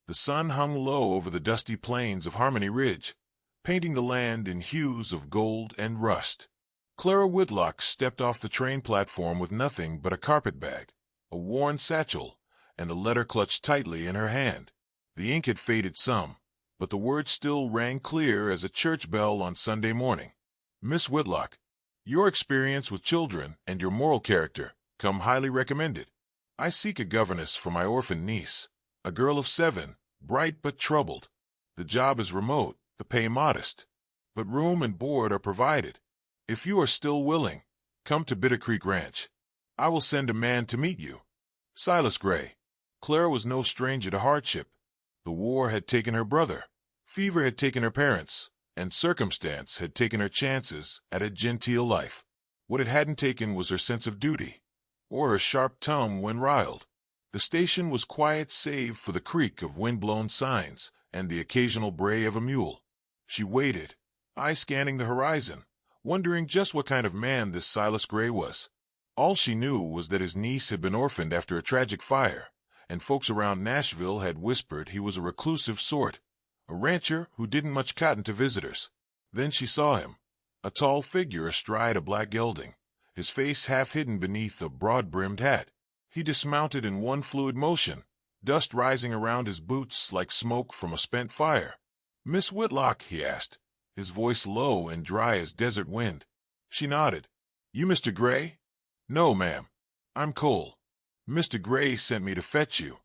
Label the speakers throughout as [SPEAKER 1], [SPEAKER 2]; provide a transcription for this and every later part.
[SPEAKER 1] The sun hung low over the dusty plains of Harmony Ridge, painting the land in hues of gold and rust. Clara Whitlock stepped off the train platform with nothing but a carpet-bag, a worn satchel, and a letter clutched tightly in her hand. The ink had faded some, but the words still rang clear as a church bell on Sunday morning. Miss Whitlock, your experience with children and your moral character come highly recommended. I seek a governess for my orphan niece, a girl of 7, bright but troubled. The job is remote, the pay modest, but room and board are provided. If you are still willing, come to Bitter Creek Ranch. I will send a man to meet you. Silas Gray. Clara was no stranger to hardship. The war had taken her brother, fever had taken her parents, and circumstance had taken her chances at a genteel life. What it hadn't taken was her sense of duty, or her sharp tongue when riled. The station was quiet save for the creak of wind-blown signs and the occasional bray of a mule. She waited, eye scanning the horizon, wondering just what kind of man this Silas Gray was. All she knew was that his niece had been orphaned after a tragic fire, and folks around Nashville had whispered he was a reclusive sort, a rancher who didn't much cotton to visitors. Then she saw him, a tall figure astride a black gelding, his face half hidden beneath a broad-brimmed hat. He dismounted in one fluid motion, dust rising around his boots like smoke from a spent fire. "Miss Whitlock?" he asked, his voice low and dry as desert wind. She nodded. "You Mr. Gray?" "No, ma'am. I'm Cole. Mr. Gray sent me to fetch you."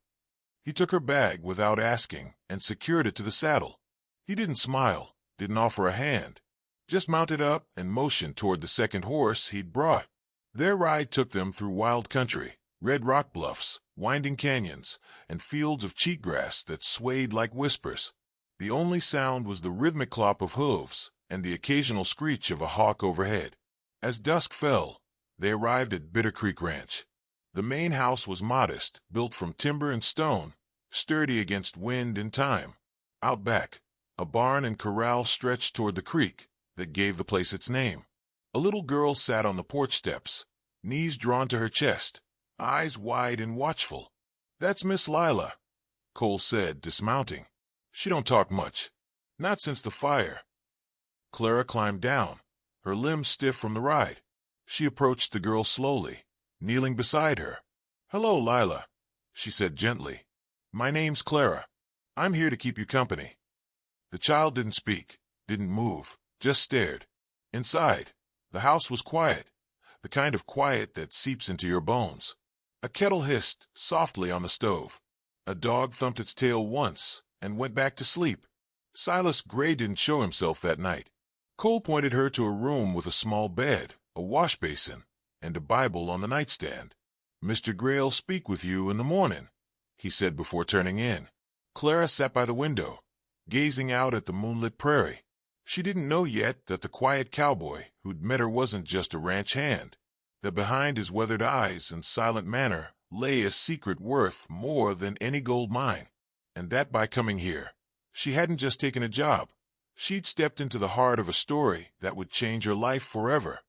[SPEAKER 1] He took her bag without asking and secured it to the saddle. He didn't smile, didn't offer a hand, just mounted up and motioned toward the second horse he'd brought. Their ride took them through wild country, red rock bluffs, winding canyons, and fields of cheatgrass that swayed like whispers. The only sound was the rhythmic clop of hooves and the occasional screech of a hawk overhead. As dusk fell, they arrived at Bitter Creek Ranch. The main house was modest, built from timber and stone, sturdy against wind and time. Out back, a barn and corral stretched toward the creek that gave the place its name. A little girl sat on the porch steps, knees drawn to her chest, eyes wide and watchful. "That's Miss Lila," Cole said, dismounting. "She don't talk much. Not since the fire." Clara climbed down, her limbs stiff from the ride. She approached the girl slowly, kneeling beside her. "Hello, Lila," she said gently. "My name's Clara. I'm here to keep you company." The child didn't speak, didn't move, just stared. Inside, the house was quiet, the kind of quiet that seeps into your bones. A kettle hissed softly on the stove. A dog thumped its tail once and went back to sleep. Silas Gray didn't show himself that night. Cole pointed her to a room with a small bed, a wash basin, and a Bible on the nightstand. "Mr. Gray'll speak with you in the morning," he said before turning in. Clara sat by the window, gazing out at the moonlit prairie. She didn't know yet that the quiet cowboy who'd met her wasn't just a ranch hand, that behind his weathered eyes and silent manner lay a secret worth more than any gold mine, and that by coming here, she hadn't just taken a job. She'd stepped into the heart of a story that would change her life forever.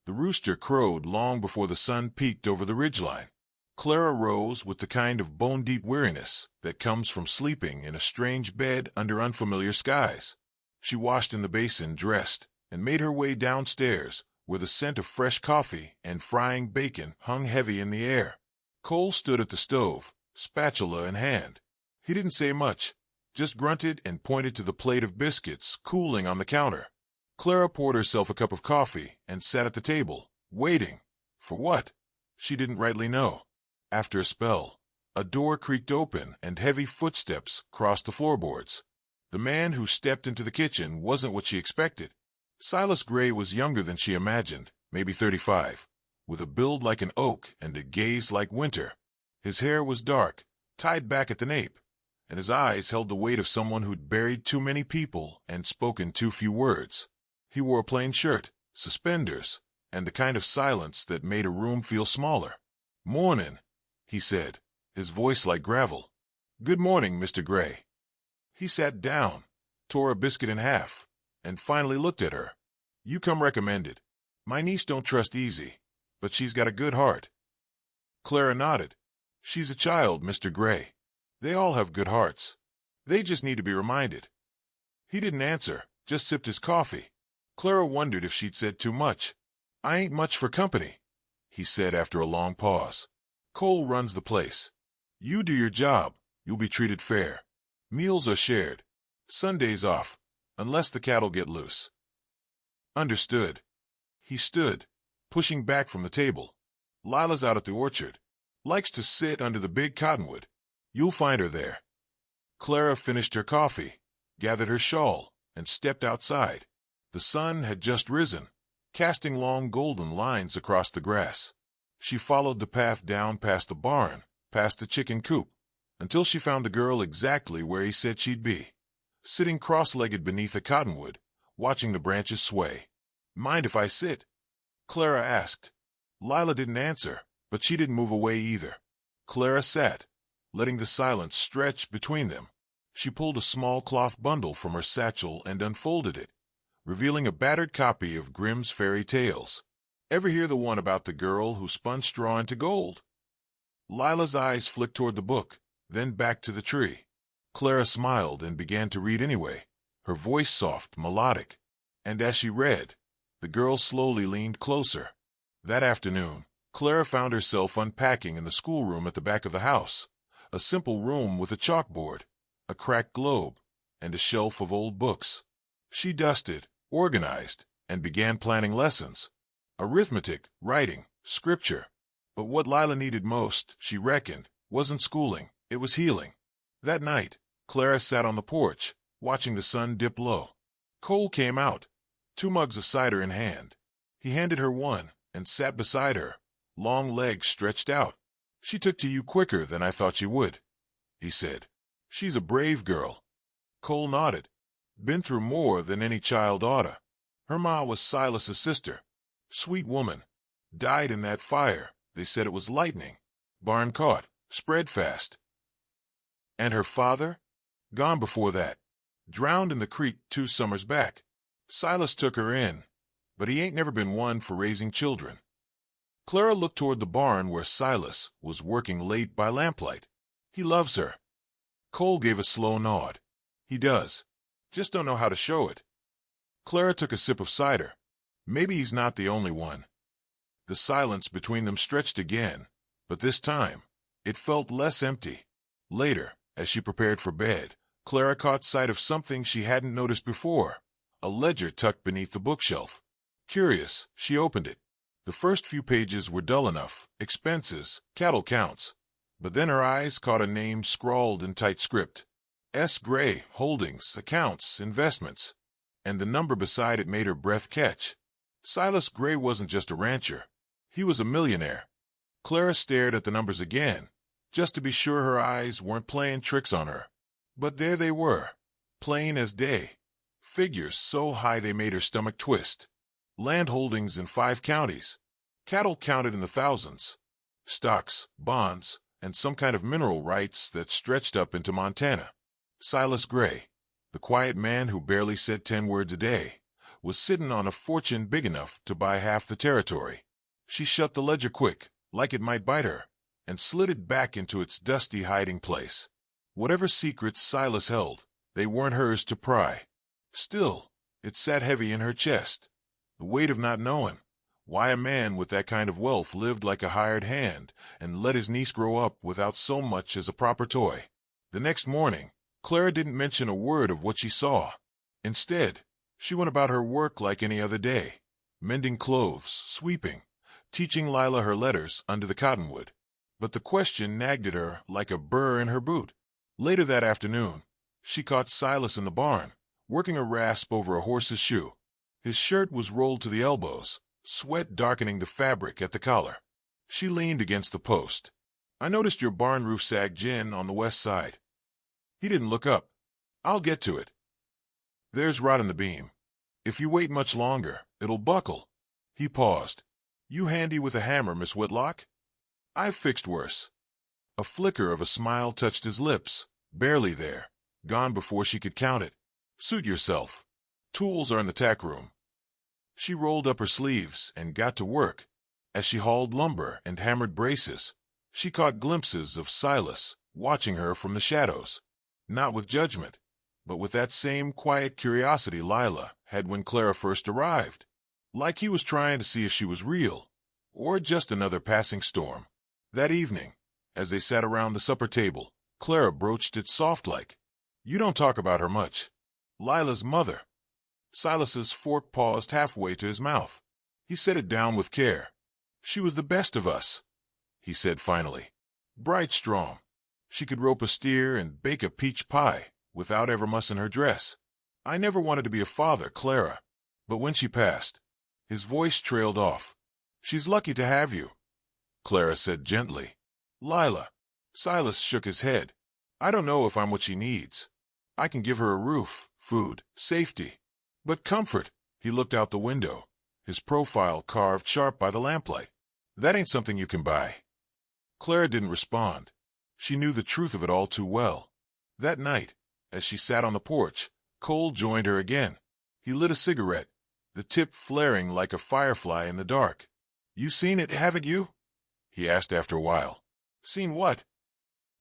[SPEAKER 1] The rooster crowed long before the sun peaked over the ridgeline. Clara rose with the kind of bone-deep weariness that comes from sleeping in a strange bed under unfamiliar skies. She washed in the basin, dressed, and made her way downstairs, where the scent of fresh coffee and frying bacon hung heavy in the air. Cole stood at the stove, spatula in hand. He didn't say much, just grunted and pointed to the plate of biscuits cooling on the counter. Clara poured herself a cup of coffee and sat at the table, waiting. For what? She didn't rightly know. After a spell, a door creaked open and heavy footsteps crossed the floorboards. The man who stepped into the kitchen wasn't what she expected. Silas Gray was younger than she imagined, maybe 35, with a build like an oak and a gaze like winter. His hair was dark, tied back at the nape, and his eyes held the weight of someone who'd buried too many people and spoken too few words. He wore a plain shirt, suspenders, and the kind of silence that made a room feel smaller. "Mornin'," he said, his voice like gravel. "Good morning, Mr. Gray." He sat down, tore a biscuit in half, and finally looked at her. "You come recommended. My niece don't trust easy, but she's got a good heart." Clara nodded. "She's a child, Mr. Gray. They all have good hearts. They just need to be reminded. He didn't answer, just sipped his coffee. Clara wondered if she'd said too much. I ain't much for company, he said after a long pause. Cole runs the place. You do your job, you'll be treated fair. Meals are shared. Sundays off, unless the cattle get loose. Understood. He stood, pushing back from the table. Lila's out at the orchard. Likes to sit under the big cottonwood. You'll find her there. Clara finished her coffee, gathered her shawl, and stepped outside. The sun had just risen, casting long golden lines across the grass. She followed the path down past the barn, past the chicken coop, until she found the girl exactly where he said she'd be, sitting cross-legged beneath a cottonwood, watching the branches sway. Mind if I sit? Clara asked. Lila didn't answer, but she didn't move away either. Clara sat, letting the silence stretch between them. She pulled a small cloth bundle from her satchel and unfolded it, revealing a battered copy of Grimm's Fairy Tales. Ever hear the one about the girl who spun straw into gold? Lila's eyes flicked toward the book, then back to the tree. Clara smiled and began to read anyway, her voice soft, melodic. And as she read, the girl slowly leaned closer. That afternoon, Clara found herself unpacking in the schoolroom at the back of the house, a simple room with a chalkboard, a cracked globe, and a shelf of old books. She dusted, organized, and began planning lessons. Arithmetic, writing, scripture. But what Lila needed most, she reckoned, wasn't schooling, it was healing. That night, Clara sat on the porch, watching the sun dip low. Cole came out, 2 mugs of cider in hand. He handed her one and sat beside her, long legs stretched out. She took to you quicker than I thought she would, he said. She's a brave girl. Cole nodded. Been through more than any child oughta. Her ma was Silas's sister. Sweet woman. Died in that fire. They said it was lightning. Barn caught. Spread fast. And her father? Gone before that. Drowned in the creek 2 summers back. Silas took her in, but he ain't never been one for raising children. Clara looked toward the barn where Silas was working late by lamplight. He loves her. Cole gave a slow nod. He does. Just don't know how to show it. Clara took a sip of cider. Maybe he's not the only one. The silence between them stretched again, but this time, it felt less empty. Later, as she prepared for bed, Clara caught sight of something she hadn't noticed before, a ledger tucked beneath the bookshelf. Curious, she opened it. The first few pages were dull enough, expenses, cattle counts. But then her eyes caught a name scrawled in tight script. S. Gray, Holdings, Accounts, Investments. And the number beside it made her breath catch. Silas Gray wasn't just a rancher. He was a millionaire. Clara stared at the numbers again, just to be sure her eyes weren't playing tricks on her. But there they were, plain as day. Figures so high they made her stomach twist. Land holdings in 5 counties. Cattle counted in the thousands. Stocks, bonds, and some kind of mineral rights that stretched up into Montana. Silas Gray, the quiet man who barely said 10 words a day, was sitting on a fortune big enough to buy half the territory. She shut the ledger quick, like it might bite her, and slid it back into its dusty hiding place. Whatever secrets Silas held, they weren't hers to pry. Still, it sat heavy in her chest. The weight of not knowing why a man with that kind of wealth lived like a hired hand and let his niece grow up without so much as a proper toy. The next morning, Clara didn't mention a word of what she saw. Instead, she went about her work like any other day, mending clothes, sweeping, teaching Lila her letters under the cottonwood. But the question nagged at her like a burr in her boot. Later that afternoon, she caught Silas in the barn, working a rasp over a horse's shoe. His shirt was rolled to the elbows, sweat darkening the fabric at the collar. She leaned against the post. I noticed your barn roof sagged in on the west side. He didn't look up. I'll get to it. There's rot in the beam. If you wait much longer, it'll buckle. He paused. You handy with a hammer, Miss Whitlock? I've fixed worse. A flicker of a smile touched his lips, barely there, gone before she could count it. Suit yourself. Tools are in the tack room. She rolled up her sleeves and got to work. As she hauled lumber and hammered braces, she caught glimpses of Silas, watching her from the shadows. not with judgment, but with that same quiet curiosity Lila had when Clara first arrived. Like he was trying to see if she was real, or just another passing storm. That evening, as they sat around the supper table, Clara broached it soft-like. "You don't talk about her much. Lila's mother." Silas's fork paused halfway to his mouth. He set it down with care. "She was the best of us," he said finally. "Bright, strong. She could rope a steer and bake a peach pie without ever mussing her dress. I never wanted to be a father, Clara. But when she passed," his voice trailed off. "She's lucky to have you," Clara said gently. "Lila." Silas shook his head. "I don't know if I'm what she needs. I can give her a roof, food, safety. But comfort." He looked out the window, his profile carved sharp by the lamplight. "That ain't something you can buy." Clara didn't respond. She knew the truth of it all too well. That night, as she sat on the porch, Cole joined her again. He lit a cigarette, the tip flaring like a firefly in the dark. "You seen it, haven't you?" he asked after a while. "Seen what?"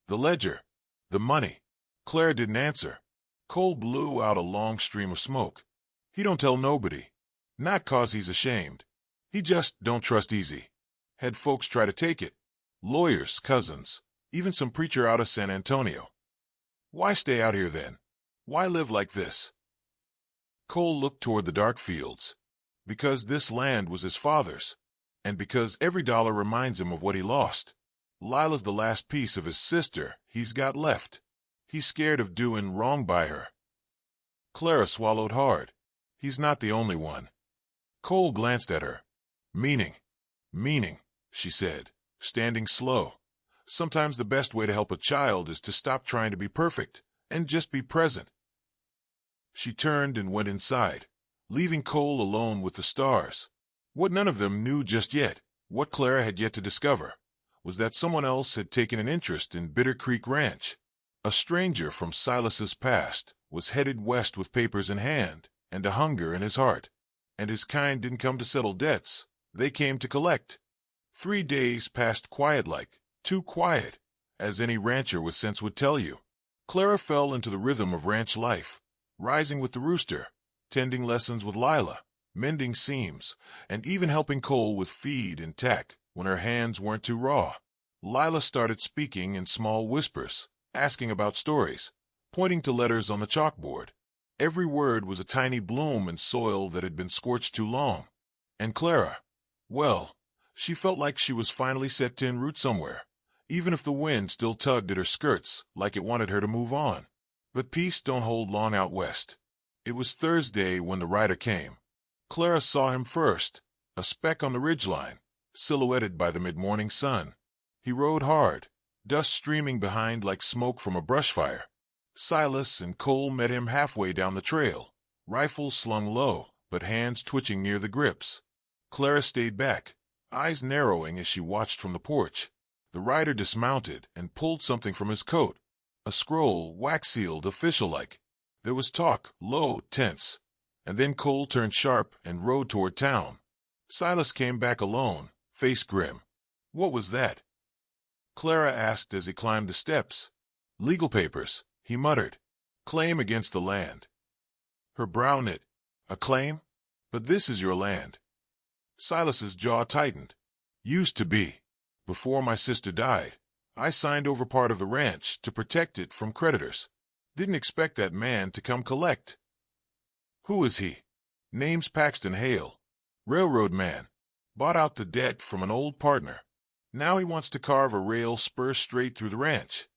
[SPEAKER 1] "The ledger. The money." Clara didn't answer. Cole blew out a long stream of smoke. "He don't tell nobody. Not 'cause he's ashamed. He just don't trust easy. Had folks try to take it. Lawyers, cousins, even some preacher out of San Antonio. Why stay out here then? Why live like this?" Cole looked toward the dark fields. Because this land was his father's, and because every dollar reminds him of what he lost. Lila's the last piece of his sister he's got left. He's scared of doing wrong by her. Clara swallowed hard. He's not the only one. Cole glanced at her. Meaning, she said, standing slow. Sometimes the best way to help a child is to stop trying to be perfect and just be present. She turned and went inside, leaving Cole alone with the stars. What none of them knew just yet, what Clara had yet to discover, was that someone else had taken an interest in Bitter Creek Ranch. A stranger from Silas's past was headed west with papers in hand and a hunger in his heart. And his kind didn't come to settle debts. They came to collect. 3 days passed quiet-like, too quiet, as any rancher with sense would tell you. Clara fell into the rhythm of ranch life, rising with the rooster, tending lessons with Lila, mending seams, and even helping Cole with feed and tack when her hands weren't too raw. Lila started speaking in small whispers, asking about stories, pointing to letters on the chalkboard. Every word was a tiny bloom in soil that had been scorched too long. And Clara, well, she felt like she was finally set to enroot somewhere, even if the wind still tugged at her skirts like it wanted her to move on. But peace don't hold long out west. It was Thursday when the rider came. Clara saw him first, a speck on the ridgeline, silhouetted by the mid-morning sun. He rode hard, dust streaming behind like smoke from a brush fire. Silas and Cole met him halfway down the trail, rifles slung low, but hands twitching near the grips. Clara stayed back, eyes narrowing as she watched from the porch. The rider dismounted and pulled something from his coat, a scroll, wax-sealed, official-like. There was talk, low, tense, and then Cole turned sharp and rode toward town. Silas came back alone, face grim. "What was that?" Clara asked as he climbed the steps. "Legal papers," he muttered. "Claim against the land." Her brow knit. "A claim? But this is your land." Silas's jaw tightened. "Used to be. Before my sister died, I signed over part of the ranch to protect it from creditors. Didn't expect that man to come collect." "Who is he?" "Name's Paxton Hale. Railroad man. Bought out the debt from an old partner. Now he wants to carve a rail spur straight through the ranch."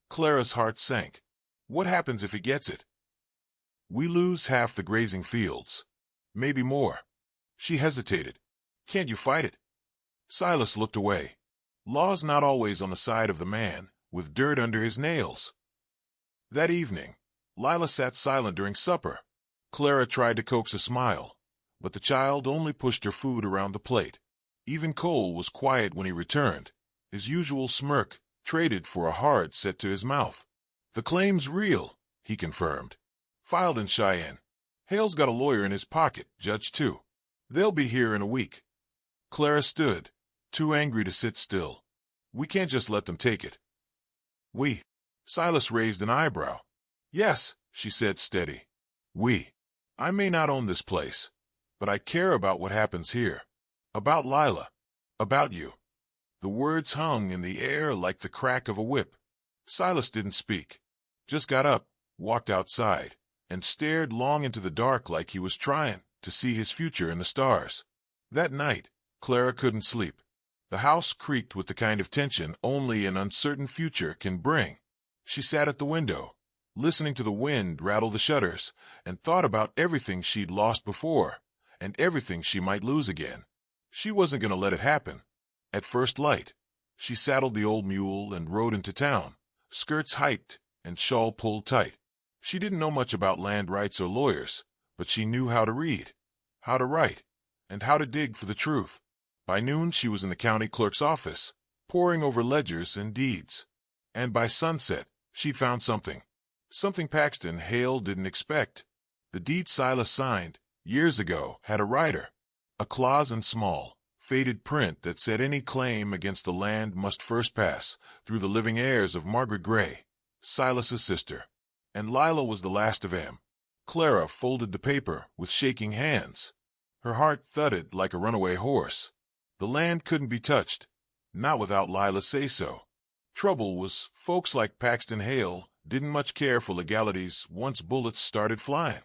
[SPEAKER 1] Clara's heart sank. "What happens if he gets it?" "We lose half the grazing fields. Maybe more." She hesitated. "Can't you fight it?" Silas looked away. Law's not always on the side of the man with dirt under his nails. That evening, Lila sat silent during supper. Clara tried to coax a smile, but the child only pushed her food around the plate. Even Cole was quiet when he returned, his usual smirk traded for a hard set to his mouth. "The claim's real," he confirmed. "Filed in Cheyenne. Hale's got a lawyer in his pocket, judge too. They'll be here in a week." Clara stood, too angry to sit still. "We can't just let them take it." "We Silas raised an eyebrow. Yes, she said steady. I may not own this place, but I care about what happens here. About Lila. About you. The words hung in the air like the crack of a whip. Silas didn't speak, just got up, walked outside, and stared long into the dark like he was trying to see his future in the stars. That night, Clara couldn't sleep. The house creaked with the kind of tension only an uncertain future can bring. She sat at the window, listening to the wind rattle the shutters, and thought about everything she'd lost before, and everything she might lose again. She wasn't going to let it happen. At first light, she saddled the old mule and rode into town, skirts hiked and shawl pulled tight. She didn't know much about land rights or lawyers, but she knew how to read, how to write, and how to dig for the truth. By noon she was in the county clerk's office, poring over ledgers and deeds. And by sunset, she'd found something. Something Paxton Hale didn't expect. The deed Silas signed, years ago, had a rider. A clause in small, faded print that said any claim against the land must first pass through the living heirs of Margaret Gray, Silas's sister. And Lila was the last of them. Clara folded the paper with shaking hands. Her heart thudded like a runaway horse. The land couldn't be touched, not without Lila's say-so. Trouble was, folks like Paxton Hale didn't much care for legalities once bullets started flying.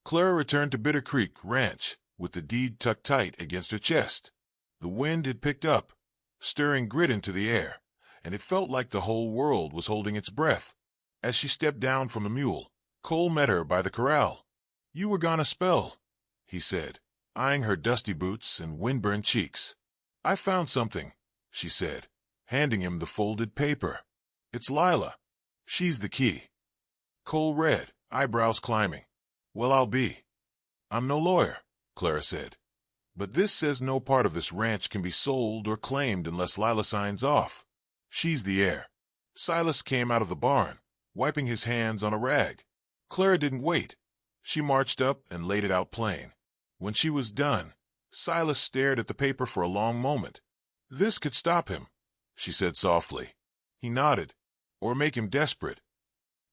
[SPEAKER 1] Clara returned to Bitter Creek Ranch with the deed tucked tight against her chest. The wind had picked up, stirring grit into the air, and it felt like the whole world was holding its breath. As she stepped down from the mule, Cole met her by the corral. "You were gone a spell," he said, eyeing her dusty boots and windburned cheeks. "I found something," she said, handing him the folded paper. "It's Lila. She's the key." Cole read, eyebrows climbing. "Well, I'm no lawyer," Clara said. "But this says no part of this ranch can be sold or claimed unless Lila signs off. She's the heir." Silas came out of the barn, wiping his hands on a rag. Clara didn't wait. She marched up and laid it out plain. When she was done, Silas stared at the paper for a long moment. "This could stop him," she said softly. He nodded. "Or make him desperate."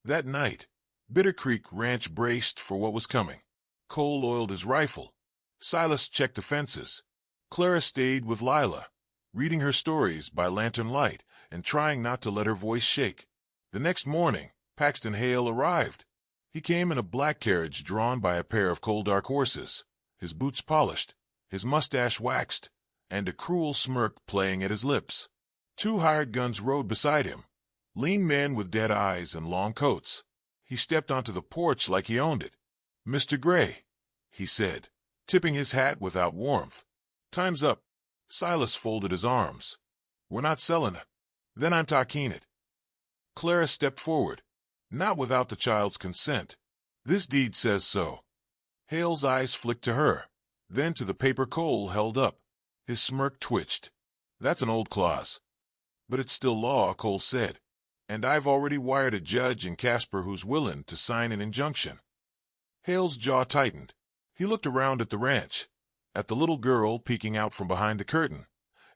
[SPEAKER 1] That night, Bitter Creek Ranch braced for what was coming. Cole oiled his rifle. Silas checked the fences. Clara stayed with Lila, reading her stories by lantern light and trying not to let her voice shake. The next morning, Paxton Hale arrived. He came in a black carriage drawn by a pair of coal-dark horses, his boots polished, his mustache waxed, and a cruel smirk playing at his lips. 2 hired guns rode beside him, lean men with dead eyes and long coats. He stepped onto the porch like he owned it. "Mr. Gray," he said, tipping his hat without warmth. "Time's up." Silas folded his arms. "We're not selling it. Then I'm talking it." Clara stepped forward, not without the child's consent. "This deed says so." Hale's eyes flicked to her, then to the paper Cole held up. His smirk twitched. "That's an old clause. But it's still law," Cole said. "And I've already wired a judge in Casper who's willing to sign an injunction." Hale's jaw tightened. He looked around at the ranch, at the little girl peeking out from behind the curtain,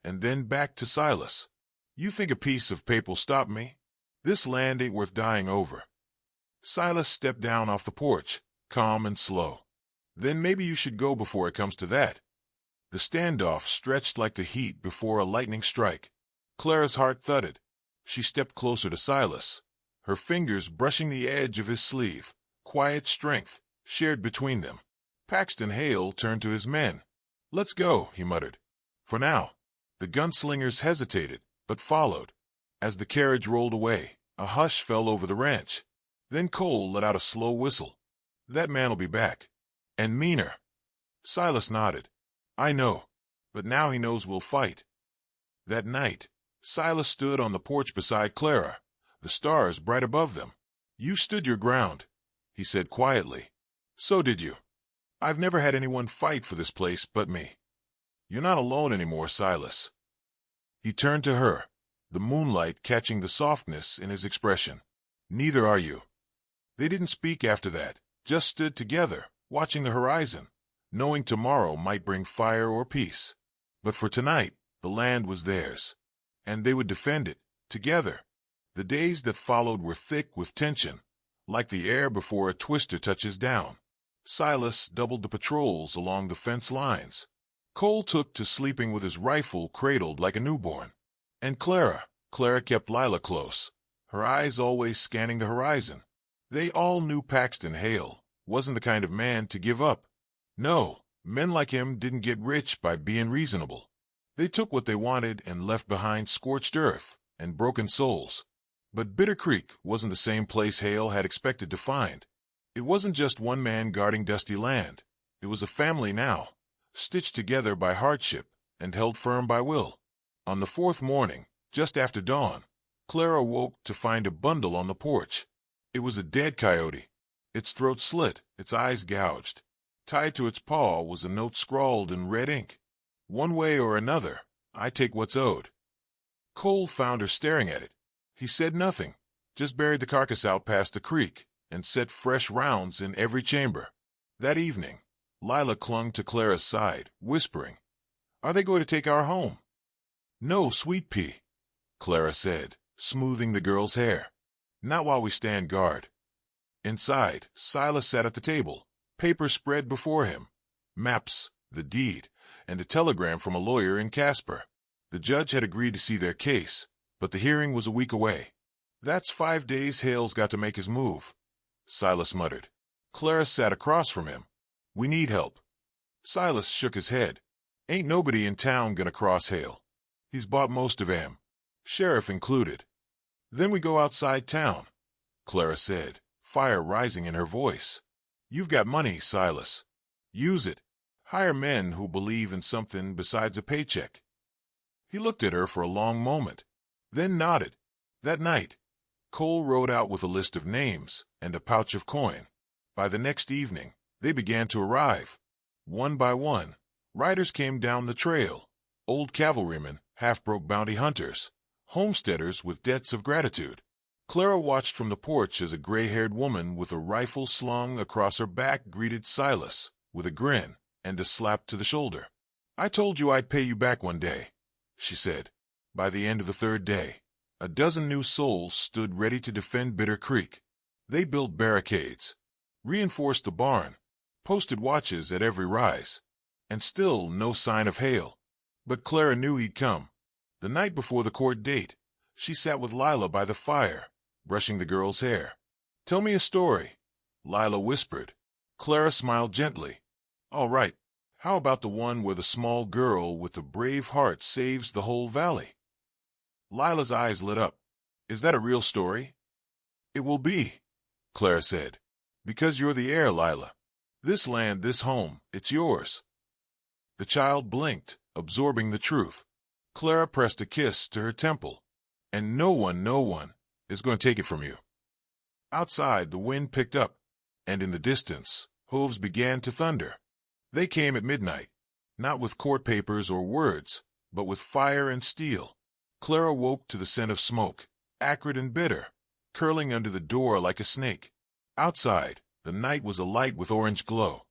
[SPEAKER 1] and then back to Silas. "You think a piece of paper'll stop me? This land ain't worth dying over." Silas stepped down off the porch, calm and slow. "Then maybe you should go before it comes to that." The standoff stretched like the heat before a lightning strike. Clara's heart thudded. She stepped closer to Silas, her fingers brushing the edge of his sleeve. Quiet strength shared between them. Paxton Hale turned to his men. "Let's go," he muttered. "For now." The gunslingers hesitated, but followed. As the carriage rolled away, a hush fell over the ranch. Then Cole let out a slow whistle. "That man'll be back. And meaner." Silas nodded. "I know. But now he knows we'll fight." That night, Silas stood on the porch beside Clara, the stars bright above them. "You stood your ground," he said quietly. "So did you. I've never had anyone fight for this place but me. You're not alone anymore, Silas." He turned to her, the moonlight catching the softness in his expression. "Neither are you." They didn't speak after that, just stood together, watching the horizon, knowing tomorrow might bring fire or peace. But for tonight, the land was theirs, and they would defend it, together. The days that followed were thick with tension, like the air before a twister touches down. Silas doubled the patrols along the fence lines. Cole took to sleeping with his rifle cradled like a newborn. And Clara kept Lila close, her eyes always scanning the horizon. They all knew Paxton Hale wasn't the kind of man to give up. No, men like him didn't get rich by being reasonable. They took what they wanted and left behind scorched earth and broken souls. But Bitter Creek wasn't the same place Hale had expected to find. It wasn't just one man guarding dusty land. It was a family now, stitched together by hardship and held firm by will. On the fourth morning, just after dawn, Clara woke to find a bundle on the porch. It was a dead coyote, its throat slit, its eyes gouged. Tied to its paw was a note scrawled in red ink. One way or another, I take what's owed. Cole found her staring at it. He said nothing, just buried the carcass out past the creek and set fresh rounds in every chamber. That evening, Lila clung to Clara's side, whispering, "Are they going to take our home?" "No, sweet pea," Clara said, smoothing the girl's hair. "Not while we stand guard." Inside, Silas sat at the table, papers spread before him, maps, the deed, and a telegram from a lawyer in Casper. The judge had agreed to see their case, but the hearing was a week away. "That's 5 days Hale's got to make his move," Silas muttered. Clara sat across from him. "We need help." Silas shook his head. "Ain't nobody in town gonna cross Hale. He's bought most of 'em, sheriff included." "Then we go outside town," Clara said, fire rising in her voice. "You've got money, Silas. Use it. Hire men who believe in something besides a paycheck." He looked at her for a long moment, then nodded. That night, Cole rode out with a list of names and a pouch of coin. By the next evening, they began to arrive. One by one, riders came down the trail, old cavalrymen, half-broke bounty hunters, homesteaders with debts of gratitude. Clara watched from the porch as a gray-haired woman with a rifle slung across her back greeted Silas with a grin and a slap to the shoulder. "I told you I'd pay you back one day," she said. By the end of the third day, a dozen new souls stood ready to defend Bitter Creek. They built barricades, reinforced the barn, posted watches at every rise, and still no sign of Hale. But Clara knew he'd come. The night before the court date, she sat with Lila by the fire, brushing the girl's hair. "Tell me a story," Lila whispered. Clara smiled gently. "All right. How about the one where the small girl with the brave heart saves the whole valley?" Lila's eyes lit up. "Is that a real story?" "It will be," Clara said. "Because you're the heir, Lila. This land, this home, it's yours." The child blinked, absorbing the truth. Clara pressed a kiss to her temple. "And no one is going to take it from you." Outside, the wind picked up, and in the distance, hooves began to thunder. They came at midnight, not with court papers or words, but with fire and steel. Clara woke to the scent of smoke, acrid and bitter, curling under the door like a snake. Outside, the night was alight with orange glow.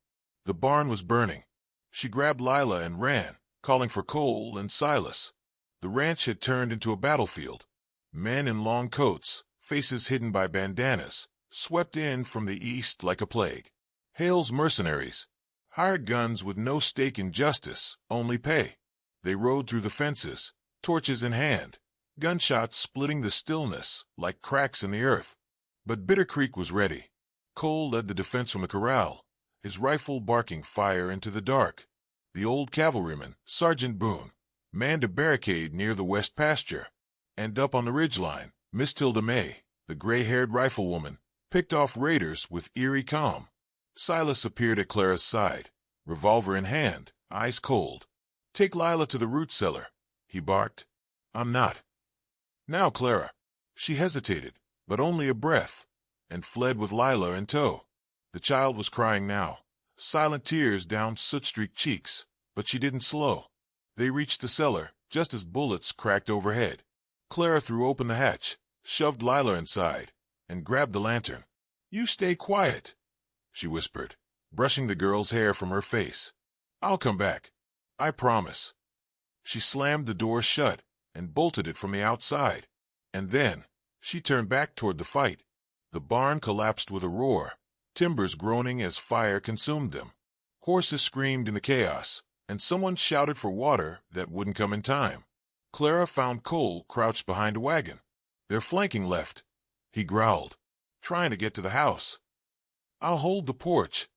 [SPEAKER 1] The barn was burning. She grabbed Lila and ran, calling for Cole and Silas. The ranch had turned into a battlefield. Men in long coats, faces hidden by bandanas, swept in from the east like a plague. Hale's mercenaries, hired guns with no stake in justice, only pay. They rode through the fences, torches in hand, gunshots splitting the stillness like cracks in the earth. But Bitter Creek was ready. Cole led the defense from the corral, his rifle barking fire into the dark. The old cavalryman, Sergeant Boone, manned a barricade near the west pasture. And up on the ridgeline, Miss Tilda May, the gray-haired riflewoman, picked off raiders with eerie calm. Silas appeared at Clara's side, revolver in hand, eyes cold. "Take Lila to the root cellar," he barked. "I'm not." "Now, Clara." She hesitated, but only a breath, and fled with Lila in tow. The child was crying now, silent tears down soot-streaked cheeks, but she didn't slow. They reached the cellar just as bullets cracked overhead. Clara threw open the hatch, shoved Lila inside, and grabbed the lantern. "You stay quiet," she whispered, brushing the girl's hair from her face. "I'll come back. I promise." She slammed the door shut and bolted it from the outside. And then, She turned back toward the fight. The barn collapsed with a roar, timbers groaning as fire consumed them. Horses screamed in the chaos, and someone shouted for water that wouldn't come in time. Clara found Cole crouched behind a wagon. "They're flanking left," he growled, "trying to get to the house." "I'll hold the porch,"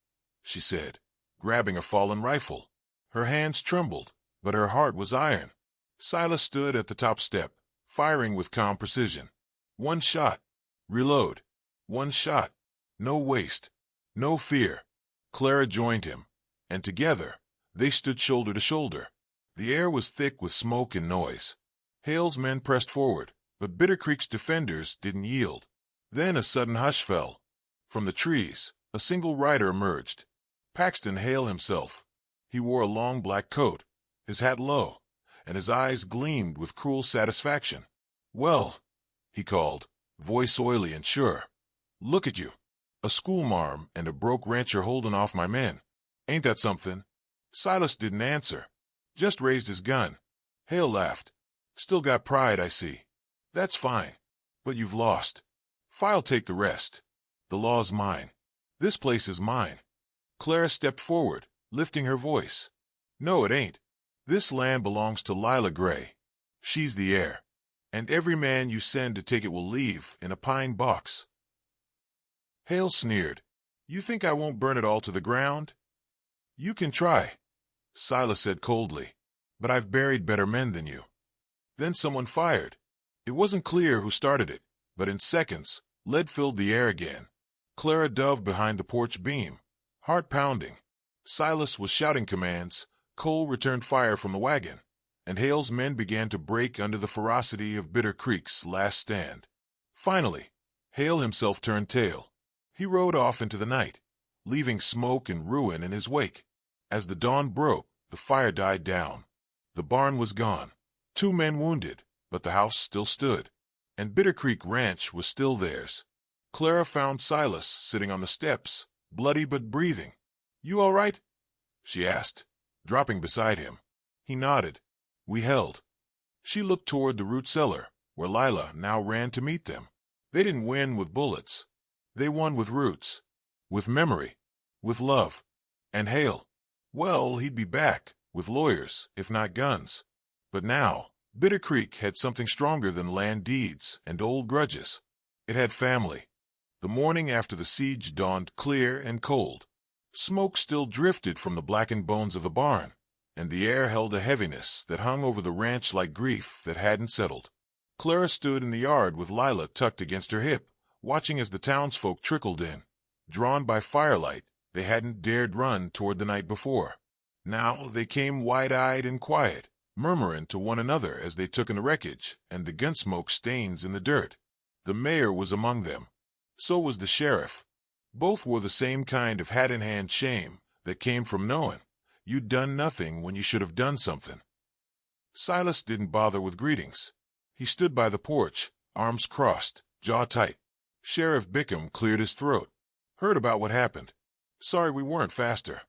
[SPEAKER 1] she said, grabbing a fallen rifle. Her hands trembled, but her heart was iron. Silas stood at the top step, firing with calm precision. One shot. Reload. One shot. No waste. No fear. Clara joined him, and together they stood shoulder to shoulder. The air was thick with smoke and noise. Hale's men pressed forward, but Bitter Creek's defenders didn't yield. Then a sudden hush fell. From the trees, a single rider emerged. Paxton Hale himself. He wore a long black coat, his hat low, and his eyes gleamed with cruel satisfaction. "Well," he called, voice oily and sure. "Look at you. A schoolmarm and a broke rancher holding off my men. Ain't that something?" Silas didn't answer, just raised his gun. Hale laughed. "Still got pride, I see. That's fine. But you've lost. File'll take the rest. The law's mine. This place is mine." Clara stepped forward, lifting her voice. "No, it ain't. This land belongs to Lila Gray. She's the heir. And every man you send to take it will leave in a pine box." Hale sneered. "You think I won't burn it all to the ground?" "You can try," Silas said coldly, "but I've buried better men than you." Then someone fired. It wasn't clear who started it, but in seconds, lead filled the air again. Clara dove behind the porch beam, heart pounding. Silas was shouting commands, Cole returned fire from the wagon, and Hale's men began to break under the ferocity of Bitter Creek's last stand. Finally, Hale himself turned tail. He rode off into the night, leaving smoke and ruin in his wake. As the dawn broke, the fire died down. The barn was gone, 2 men wounded, but the house still stood, and Bitter Creek Ranch was still theirs. Clara found Silas sitting on the steps, bloody but breathing. "You all right?" she asked, dropping beside him. He nodded. "We held." She looked toward the root cellar, where Lila now ran to meet them. They didn't win with bullets. They won with roots, with memory, with love. And Hale, well, he'd be back, with lawyers, if not guns. But now, Bitter Creek had something stronger than land deeds and old grudges. It had family. The morning after the siege dawned clear and cold. Smoke still drifted from the blackened bones of the barn, and the air held a heaviness that hung over the ranch like grief that hadn't settled. Clara stood in the yard with Lila tucked against her hip, watching as the townsfolk trickled in. Drawn by firelight, they hadn't dared run toward the night before. Now they came wide-eyed and quiet, murmuring to one another as they took in the wreckage and the gunsmoke stains in the dirt. The mayor was among them. So was the sheriff. Both wore the same kind of hat-in-hand shame that came from knowing you'd done nothing when you should have done something. Silas didn't bother with greetings. He stood by the porch, arms crossed, jaw tight. Sheriff Bickham cleared his throat. "Heard about what happened. Sorry we weren't faster."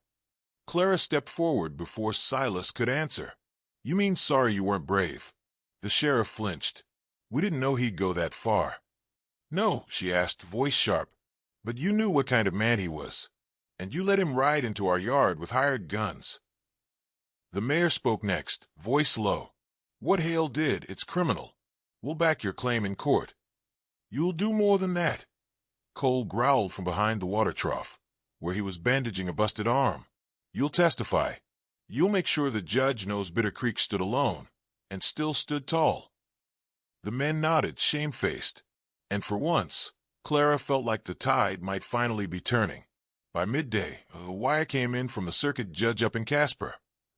[SPEAKER 1] Clara stepped forward before Silas could answer. "You mean sorry you weren't brave?" The sheriff flinched. "We didn't know he'd go that far." "No," she asked, voice sharp. "But you knew what kind of man he was. And you let him ride into our yard with hired guns." The mayor spoke next, voice low. "What Hale did, it's criminal. We'll back your claim in court." "You'll do more than that." Cole growled from behind the water trough, where he was bandaging a busted arm. "You'll testify. You'll make sure the judge knows Bitter Creek stood alone, and still stood tall." The men nodded, shamefaced. And for once, Clara felt like the tide might finally be turning. By midday, a wire came in from the circuit judge up in Casper.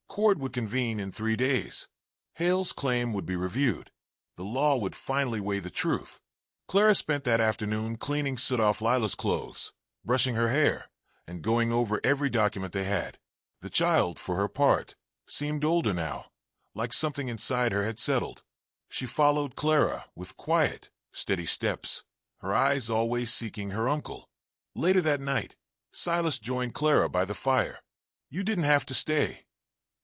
[SPEAKER 1] Court would convene in 3 days. Hale's claim would be reviewed. The law would finally weigh the truth. Clara spent that afternoon cleaning soot off Lila's clothes, brushing her hair, and going over every document they had. The child, for her part, seemed older now, like something inside her had settled. She followed Clara with quiet, steady steps, her eyes always seeking her uncle. Later that night, Silas joined Clara by the fire. "You didn't have to stay,"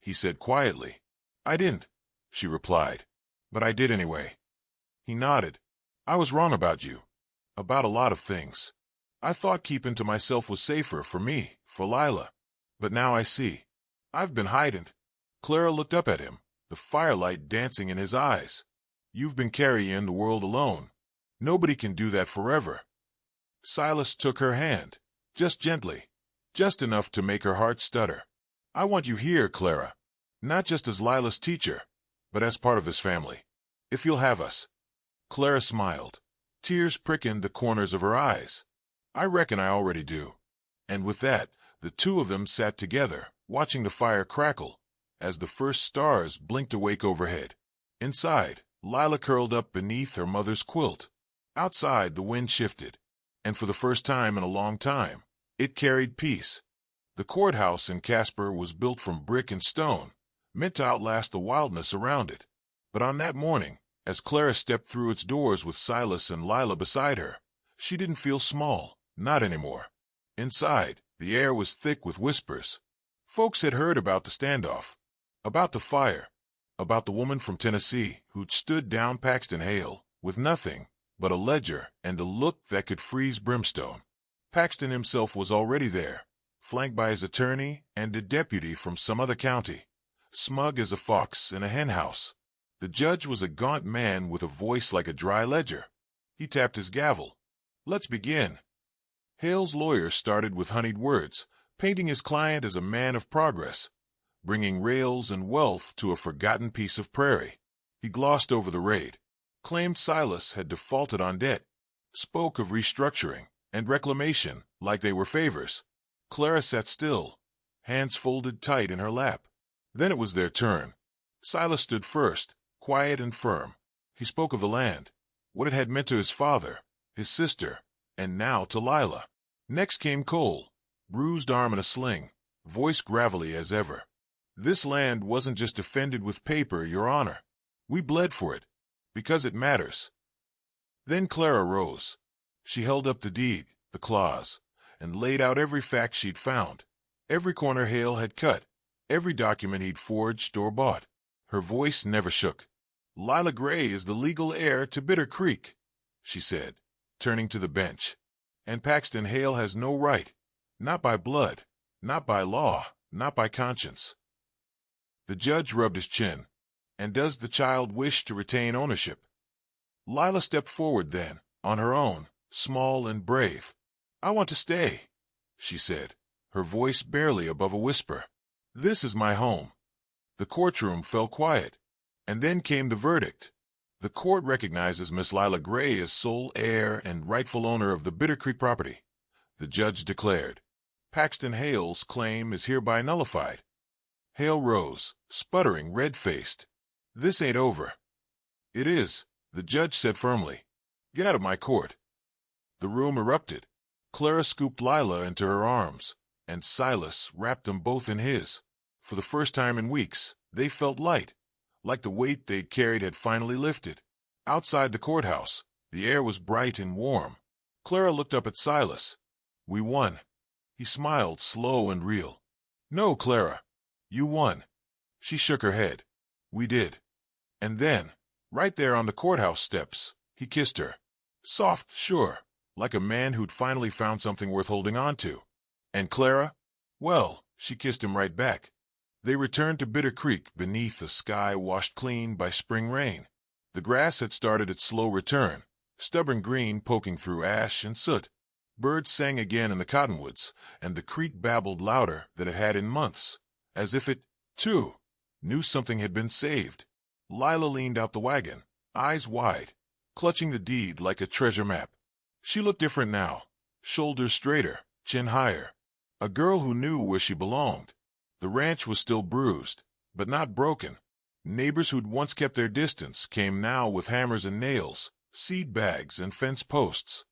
[SPEAKER 1] he said quietly. "I didn't," she replied, "but I did anyway." He nodded. I was wrong about you. About a lot of things. I thought keeping to myself was safer for me, for Lila. But now I see. I've been hiding. Clara looked up at him, the firelight dancing in his eyes. You've been carrying the world alone. Nobody can do that forever. Silas took her hand, just gently, just enough to make her heart stutter. I want you here, Clara. Not just as Lila's teacher, but as part of this family. If you'll have us. Clara smiled, tears pricking the corners of her eyes. I reckon I already do. And with that, the two of them sat together, watching the fire crackle, as the first stars blinked awake overhead. Inside, Lila curled up beneath her mother's quilt. Outside, the wind shifted, and for the first time in a long time, it carried peace. The courthouse in Casper was built from brick and stone, meant to outlast the wildness around it. But on that morning, as Clara stepped through its doors with Silas and Lila beside her, she didn't feel small, not anymore. Inside, the air was thick with whispers. Folks had heard about the standoff, about the fire, about the woman from Tennessee who'd stood down Paxton Hale with nothing but a ledger and a look that could freeze brimstone. Paxton himself was already there, flanked by his attorney and a deputy from some other county, smug as a fox in a henhouse. The judge was a gaunt man with a voice like a dry ledger. He tapped his gavel. Let's begin. Hale's lawyer started with honeyed words, painting his client as a man of progress, bringing rails and wealth to a forgotten piece of prairie. He glossed over the raid, claimed Silas had defaulted on debt, spoke of restructuring and reclamation like they were favors. Clara sat still, hands folded tight in her lap. Then it was their turn. Silas stood first, quiet and firm. He spoke of the land, what it had meant to his father, his sister, and now to Lila. Next came Cole, bruised arm in a sling, voice gravelly as ever. This land wasn't just defended with paper, Your Honor. We bled for it, because it matters. Then Clara rose. She held up the deed, the clause, and laid out every fact she'd found, every corner Hale had cut, every document he'd forged or bought. Her voice never shook. Lila Gray is the legal heir to Bitter Creek, she said, turning to the bench. And Paxton Hale has no right, not by blood, not by law, not by conscience. The judge rubbed his chin. And does the child wish to retain ownership? Lila stepped forward then, on her own, small and brave. I want to stay, she said, her voice barely above a whisper. This is my home. The courtroom fell quiet, and then came the verdict. The court recognizes Miss Lila Gray as sole heir and rightful owner of the Bitter Creek property, the judge declared. Paxton Hale's claim is hereby nullified. Hale rose, sputtering, red-faced. This ain't over. It is, the judge said firmly. Get out of my court. The room erupted. Clara scooped Lila into her arms, and Silas wrapped them both in his. For the first time in weeks, they felt light, like the weight they'd carried had finally lifted. Outside the courthouse, the air was bright and warm. Clara looked up at Silas. We won. He smiled, slow and real. No, Clara. You won. She shook her head. We did. And then, right there on the courthouse steps, he kissed her. Soft, sure, like a man who'd finally found something worth holding on to. And Clara? Well, she kissed him right back. They returned to Bitter Creek beneath a sky washed clean by spring rain. The grass had started its slow return, stubborn green poking through ash and soot. Birds sang again in the cottonwoods, and the creek babbled louder than it had in months, as if it, too, knew something had been saved. Lila leaned out the wagon, eyes wide, clutching the deed like a treasure map. She looked different now, shoulders straighter, chin higher. A girl who knew where she belonged. The ranch was still bruised, but not broken. Neighbors who'd once kept their distance came now with hammers and nails, seed bags and fence posts.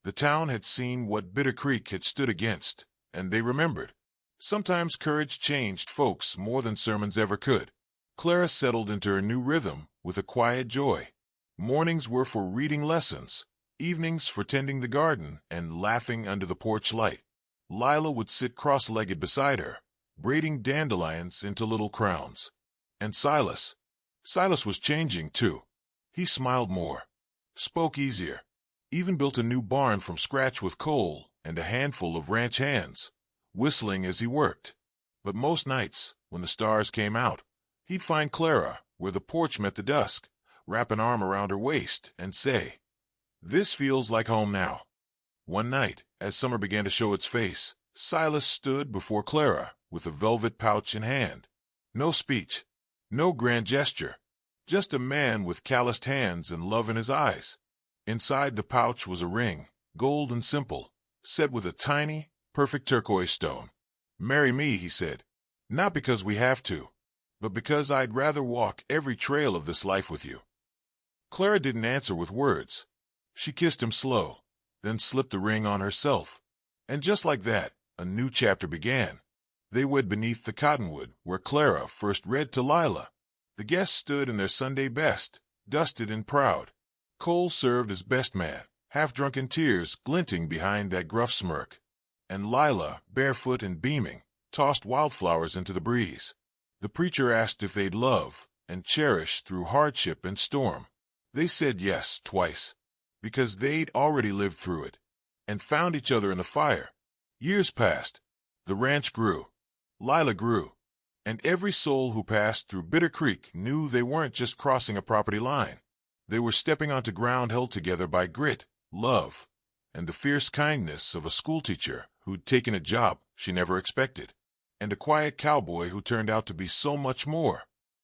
[SPEAKER 1] The town had seen what Bitter Creek had stood against, and they remembered. Sometimes courage changed folks more than sermons ever could. Clara settled into her new rhythm with a quiet joy. Mornings were for reading lessons, evenings for tending the garden and laughing under the porch light. Lila would sit cross-legged beside her, braiding dandelions into little crowns. And Silas was changing too. He smiled more, spoke easier, even built a new barn from scratch with coal and a handful of ranch hands, whistling as he worked. But most nights, when the stars came out, he'd find Clara where the porch met the dusk, wrap an arm around her waist, and say, "This feels like home now." One night, as summer began to show its face, Silas stood before Clara with a velvet pouch in hand. No speech, no grand gesture, just a man with calloused hands and love in his eyes. Inside the pouch was a ring, gold and simple, set with a tiny, perfect turquoise stone. "Marry me," he said, "not because we have to, but because I'd rather walk every trail of this life with you." Clara didn't answer with words. She kissed him slow, then slipped the ring on herself. And just like that, a new chapter began. They wed beneath the cottonwood, where Clara first read to Lila. The guests stood in their Sunday best, dusted and proud. Cole served as best man, half-drunken tears glinting behind that gruff smirk. And Lila, barefoot and beaming, tossed wildflowers into the breeze. The preacher asked if they'd love and cherish through hardship and storm. They said yes twice, because they'd already lived through it, and found each other in the fire. Years passed. The ranch grew. Lila grew. And every soul who passed through Bitter Creek knew they weren't just crossing a property line. They were stepping onto ground held together by grit, love, and the fierce kindness of a schoolteacher who'd taken a job she never expected, and a quiet cowboy who turned out to be so much more.